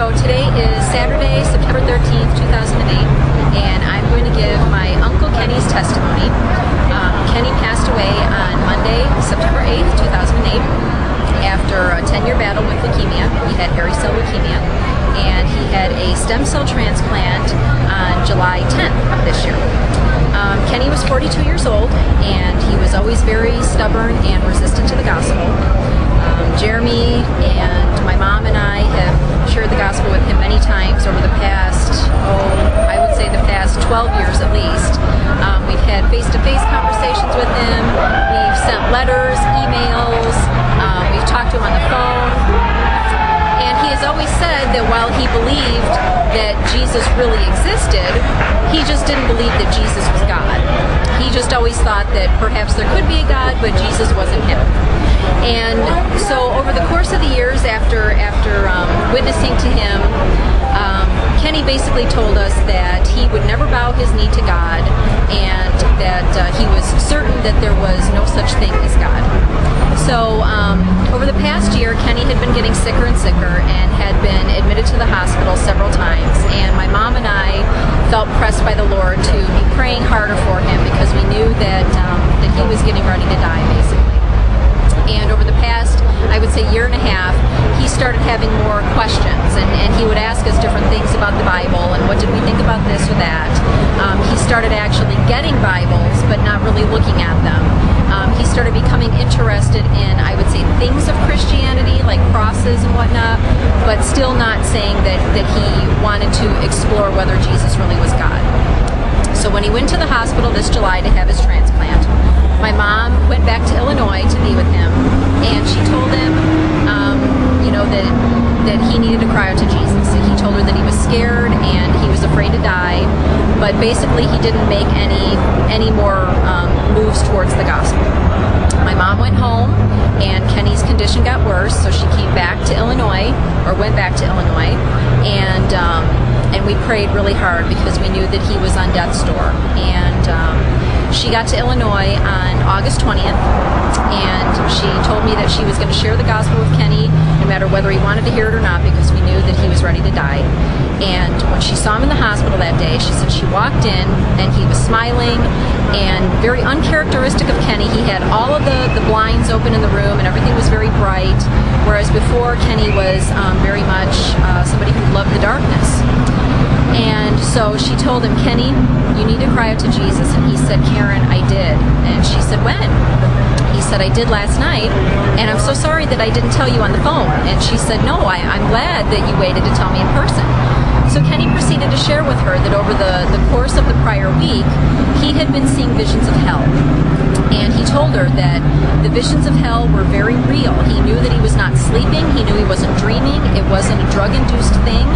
So today is Saturday, September 13th, 2008, and I'm going to give my Uncle Kenny's testimony. Kenny passed away on Monday, September 8th, 2008, after a 10-year battle with leukemia. He had hairy cell leukemia, and he had a stem cell transplant on July 10th of this year. Kenny was 42 years old, and he was always very stubborn and resistant to the gospel. Jeremy and my mom and I have shared the gospel with him many times over the past, I would say the past 12 years at least. We've had face-to-face conversations with him. We've sent letters, emails. We've talked to him on the phone. And he has always said that while he believed that Jesus really existed, he just didn't believe that Jesus was God. He just always thought that perhaps there could be a God, but Jesus wasn't him. And so over the course of the years after witnessing to him, Kenny basically told us that he would never bow his knee to God, and that he was certain that there was no such thing as God. So over the past year, Kenny had been getting sicker and sicker and had been admitted to the hospital several times, and my mom and I felt pressed by the Lord to be praying harder for him because we knew that he was getting ready to die, basically. And over the past, I would say, year and a half, he started having more questions, and he would ask us different things about the Bible, and what did we think about this or that. He started actually getting Bibles, but not really looking at them. He started becoming interested in, I would say, things of Christianity, like crosses and whatnot, but still not saying that he wanted to explore whether Jesus really was God. So when he went to the hospital this July to have his transplant, my mom went back to Illinois to be with him, and she told him, that he needed to cry out to Jesus. He told her that he was scared and he was afraid to die, but basically he didn't make any more moves towards the gospel. My mom went home, and Kenny's condition got worse, so she came back to Illinois, or went back to Illinois, and we prayed really hard because we knew that he was on death's door. And she got to Illinois on August 20th, and she told me that she was going to share the gospel with Kenny no matter whether he wanted to hear it or not, because we knew that he was ready to die. And when she saw him in the hospital that day, she said she walked in and he was smiling, and very uncharacteristic of Kenny, he had all of the blinds open in the room and everything was very bright, whereas before Kenny was very much somebody who loved the darkness. And so she told him, "Kenny, you need to cry out to Jesus." And he said, "Karen, I did." And she said, "When?" He said, "I did last night, and I'm so sorry that I didn't tell you on the phone." And she said, "No, I'm glad that you waited to tell me in person." So Kenny proceeded to share with her that over the course of the prior week, he had been seeing visions of hell. And he told her that the visions of hell were very real. He knew that he was not sleeping. He knew he wasn't dreaming. It wasn't a drug-induced thing.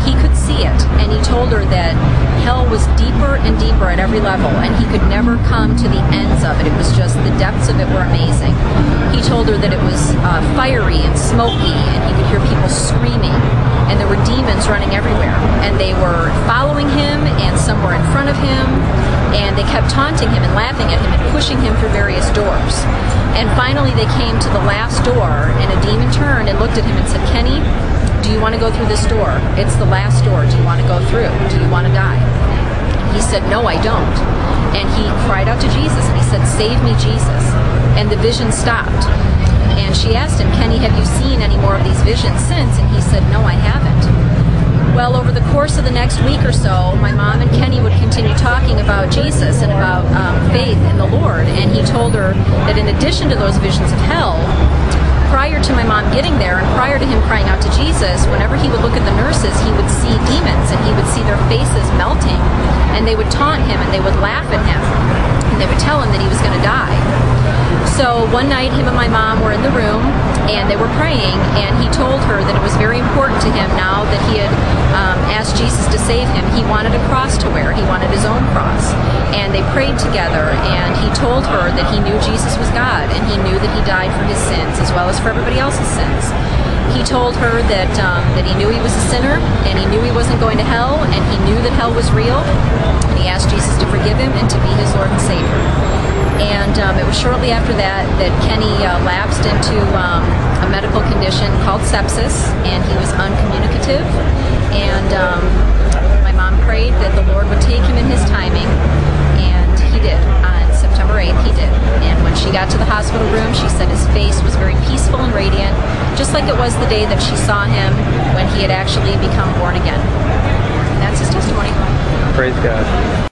He could see it, and he told her that hell was deeper and deeper at every level, and he could never come to the ends of it. It was just, the depths of it were amazing. He told her that it was fiery and smoky, and he could hear people screaming, and there were demons running everywhere, and they were following him, and some were in front of him, and they kept taunting him and laughing at him and pushing him through various doors. And finally they came to the last door, and a demon turned and looked at him and said, "Kenny, do you want to go through this door? It's the last door. Do you want to go through? Do you want to die?" He said, "No, I don't." And he cried out to Jesus, and he said, "Save me, Jesus." And the vision stopped. And she asked him, "Kenny, have you seen any more of these visions since?" And he said, "No, I haven't." Well, over the course of the next week or so, my mom and Kenny would continue talking about Jesus and about faith in the Lord. And he told her that in addition to those visions of hell, prior to my mom getting there and prior to him crying out to Jesus, whenever he would look at the nurses, he would see demons, and he would see their faces melting, and they would taunt him and they would laugh at him, and they would tell him that he was going to die. So one night, him and my mom were in the room, and they were praying, and he told her that it was very important to him now that he had asked Jesus to save him. He wanted a cross to wear. He wanted his own cross. And they prayed together, and he told her that he knew Jesus was God, and he knew that he died for his sins as well as for everybody else's sins. He told her that he knew he was a sinner, and he knew he wasn't going to hell, and he knew that hell was real, and he asked Jesus to forgive him and to be his Lord and Savior. And it was shortly after that Kenny lapsed into a medical condition called called sepsis, and he was uncommunicative. And my mom prayed that the Lord would take him in his timing, and he did. On September 8th, he did. And when she got to the hospital room, she said his face was very peaceful and radiant, just like it was the day that she saw him when he had actually become born again. And that's his testimony. Praise God.